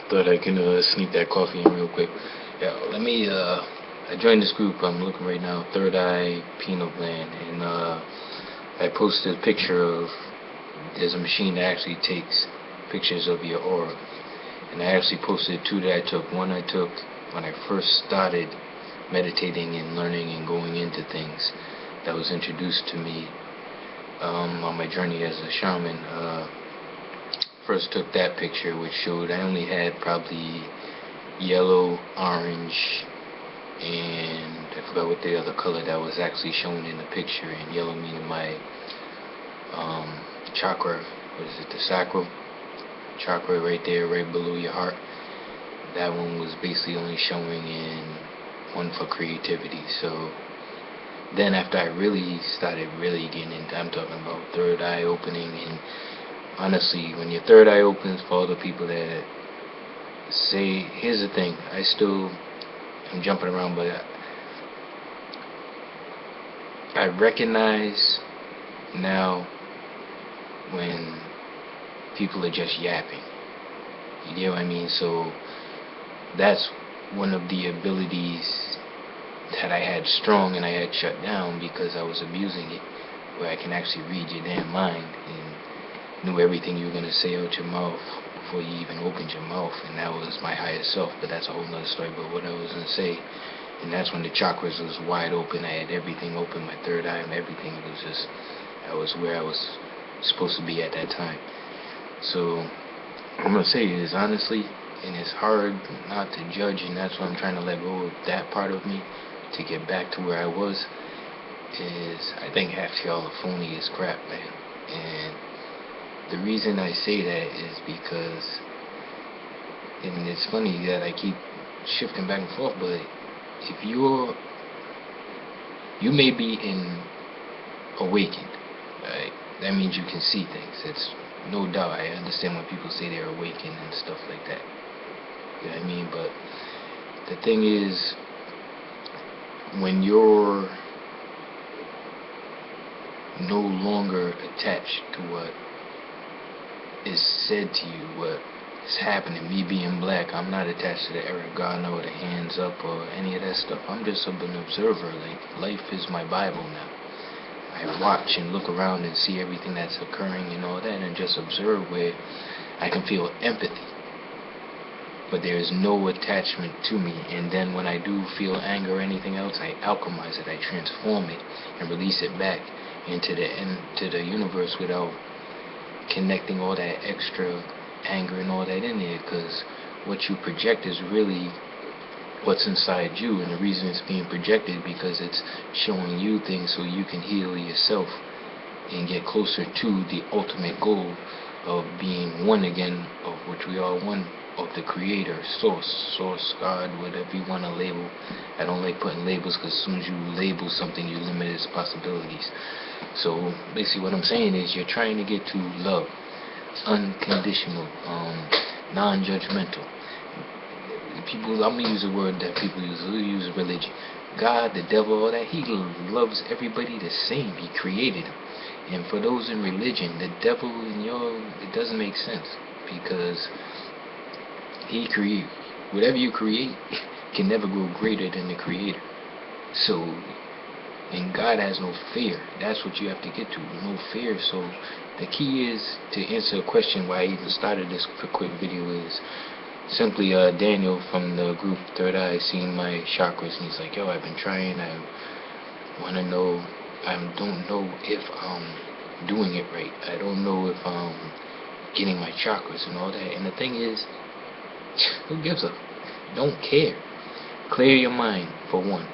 Thought I can sneak that coffee in real quick. Yeah, let me. I joined this group. I'm looking right now. Third Eye Pineal Gland, and I posted a picture of. There's a machine that actually takes pictures of your aura, and I actually posted two that I took. One I took when I first started meditating and learning and going into things. That was introduced to me on my journey as a shaman. First took that picture, which showed I only had probably yellow, orange, and I forgot what the other color that was actually shown in the picture. And yellow meaning my chakra. What is it? The sacral chakra, right there, right below your heart. That one was basically only showing in one for creativity. So then after I really started getting into, I'm talking about third eye opening, and honestly, when your third eye opens, for all the people that say, here's the thing, I'm jumping around, but I recognize now when people are just yapping. You get what I mean? So that's one of the abilities that I had strong and I had shut down because I was abusing it, where I can actually read your damn mind and knew everything you were going to say out your mouth before you even opened your mouth. And that was my higher self, but that's a whole nother story. But what I was going to say, and that's when the chakras was wide open. I had everything open, my third eye and everything. It was just, I was where I was supposed to be at that time. So I'm going to say is honestly, and it's hard not to judge, and that's why I'm trying to let go of that part of me to get back to where I was, is I think half y'all are phony as crap, man. And the reason I say that is because, and it's funny that I keep shifting back and forth, but if you may be awakened, right? That means you can see things. It's no doubt. I understand when people say they're awakened and stuff like that. You know what I mean? But the thing is, when you're no longer attached to what is said to you, what is happening, me being black, I'm not attached to the Eric Garner or the hands up or any of that stuff. I'm just an observer. Like, life is my Bible now. I watch and look around and see everything that's occurring and all that, and just observe, where I can feel empathy, but there is no attachment to me. And then when I do feel anger or anything else, I alchemize it, I transform it and release it back into the universe without connecting all that extra anger and all that in there, because what you project is really what's inside you, and the reason it's being projected because it's showing you things so you can heal yourself and get closer to the ultimate goal of being one again, of which we are one, of the creator, source, God, whatever you want to label. I don't like putting labels, because as soon as you label something, you limit its possibilities. So basically what I'm saying is, you're trying to get to love, unconditional, non-judgmental. People, I'm going to use a word that people use religion. God, the devil, all that, he loves everybody the same. He created them. And for those in religion, the devil it doesn't make sense, because he created, whatever you create can never grow greater than the creator. So, and God has no fear. That's what you have to get to, no fear. So the key is, to answer a question why I even started this quick video, is simply Daniel from the group Third Eye seen my chakras, and he's like, yo, I've been trying, I want to know, I don't know if I'm doing it right, I don't know if I'm getting my chakras and all that. And the thing is, who gives a, don't care. Clear your mind, for one.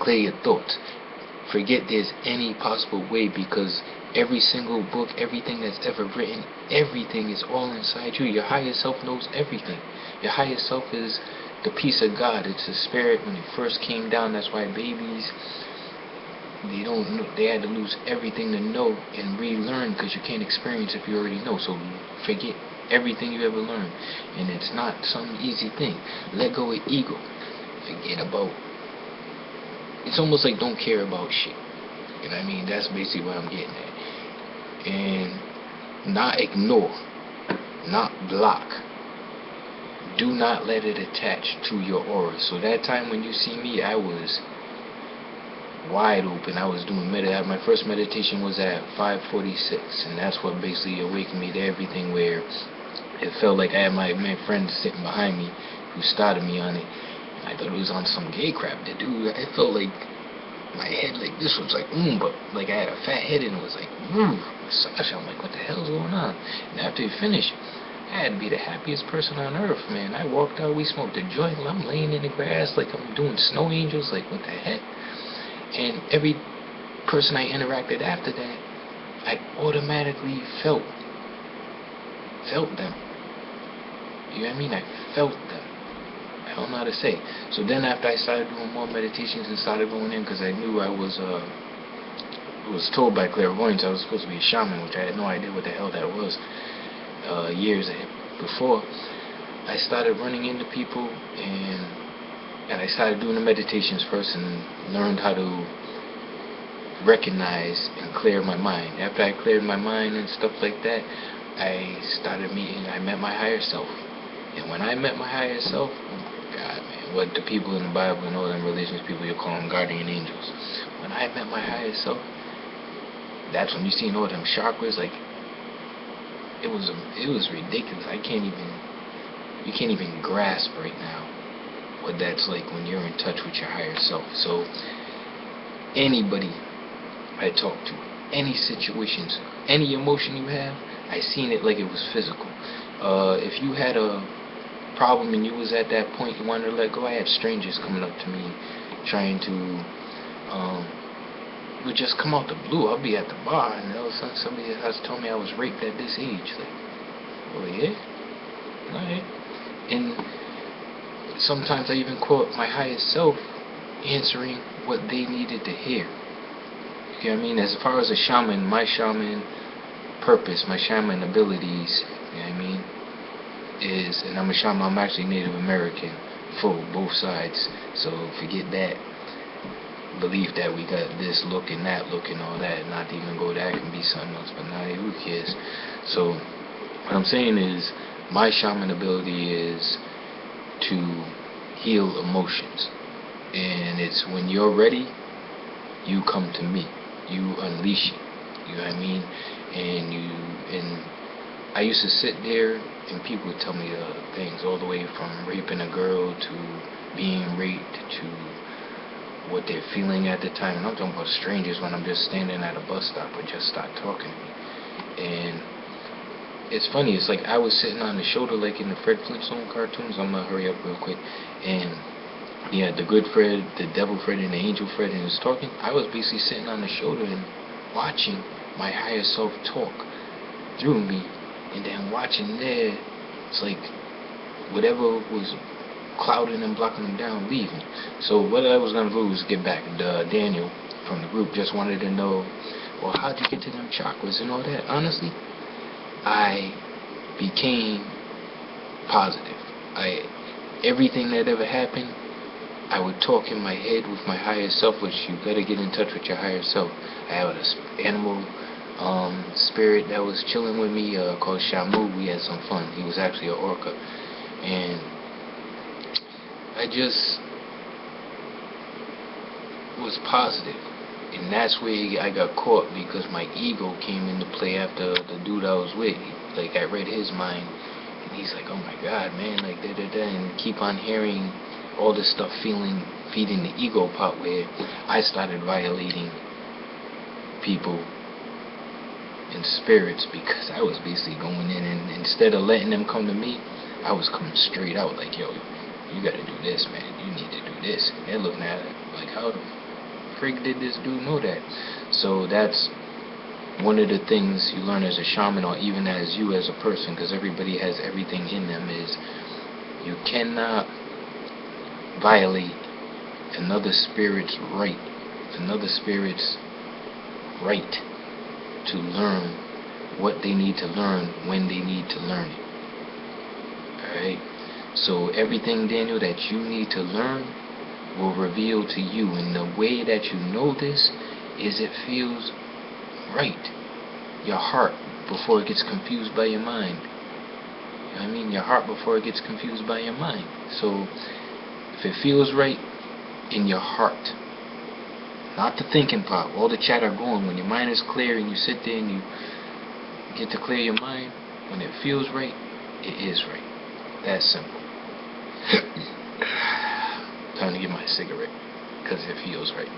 Clear your thoughts. Forget there's any possible way, because every single book, everything that's ever written, everything is all inside you. Your higher self knows everything. Your higher self is the peace of God. It's the spirit when it first came down. That's why babies, they don't know. They had to lose everything to know and relearn, because you can't experience if you already know. So forget everything you ever learned, and it's not some easy thing. Let go of ego. Forget about. It's almost like don't care about shit. You know what I mean? That's basically what I'm getting at. And not ignore, not block, Do not let it attach to your aura. So that time when you see me, I was wide open. I was doing my first meditation was at 5:46, and that's what basically awakened me to everything, where it felt like I had my friend sitting behind me who started me on it. I thought it was on some gay crap. The dude, I felt like my head like this was like but like I had a fat head and it was like massage. I'm like, what the hell's going on? And after he finished, I had to be the happiest person on earth, man. I walked out, we smoked a joint, I'm laying in the grass like I'm doing snow angels, like what the heck? And every person I interacted after that, I automatically felt them. You know what I mean? I felt them. I don't know how to say. So then after I started doing more meditations and started going in, because I knew I was told by clairvoyance I was supposed to be a shaman, which I had no idea what the hell that was years before. I started running into people, and I started doing the meditations first and learned how to recognize and clear my mind. After I cleared my mind and stuff like that, I met my higher self. And when I met my higher self, God, man, what the people in the Bible and all them religious people, you call them guardian angels. When I met my higher self, that's when you seen all them chakras. Like, it was ridiculous. You can't even grasp right now what that's like when you're in touch with your higher self. So anybody I talk to, any situations, any emotion you have, I seen it like it was physical. If you had a problem and you was at that point you wanted to let go, I had strangers coming up to me trying to would just come out the blue. I'll be at the bar and somebody has told me I was raped at this age. Like, oh yeah? Alright. And sometimes I even quote my highest self answering what they needed to hear. You know what I mean? As far as a shaman, my shaman purpose, my shaman abilities, you know what I mean, is, and I'm a shaman, I'm actually Native American, full, both sides, so forget that belief that we got this look and that look and all that, not to even go that can be something else, but nah, who cares? So what I'm saying is, my shaman ability is to heal emotions, and it's when you're ready, you come to me, you unleash it, you know what I mean? And I used to sit there and people would tell me things all the way from raping a girl to being raped to what they're feeling at the time. And I'm talking about strangers when I'm just standing at a bus stop or just start talking to me. And it's funny, it's like I was sitting on the shoulder like in the Fred Flintstone cartoons. I'm gonna hurry up real quick. And yeah, the good Fred, the devil Fred, and the angel Fred, and he was talking. I was basically sitting on the shoulder and watching my higher self talk through me, and then watching there, it's like whatever was clouding and blocking them down, leaving. So what I was going to do was get back. Daniel from the group just wanted to know, well, how'd you get to them chakras and all that? Honestly, I became positive. Everything that ever happened, I would talk in my head with my higher self, which you better get in touch with your higher self. I had an animal spirit that was chilling with me called Shaman. We had some fun. He was actually an orca, and I just was positive, and that's where I got caught, because my ego came into play after the dude I was with. Like, I read his mind, and he's like, oh my god, man, like da-da-da, and keep on hearing all this stuff, feeding the ego part, where I started violating people and spirits, because I was basically going in, and instead of letting them come to me, I was coming straight out like, yo, you gotta do this, man, you need to do this. And they're looking at it like, how the frig did this dude know that? So that's one of the things you learn as a shaman, or even as you as a person, because everybody has everything in them, is you cannot violate another spirit's right, to learn what they need to learn when they need to learn it. Alright? So everything, Daniel, that you need to learn will reveal to you, and the way that you know this is it feels right. Your heart, before it gets confused by your mind. You know what I mean? your heart before it gets confused by your mind. So if it feels right in your heart, not the thinking part, all the chatter going, when your mind is clear and you sit there and you get to clear your mind, when it feels right, it is right. That's simple. Time to get my cigarette, because it feels right.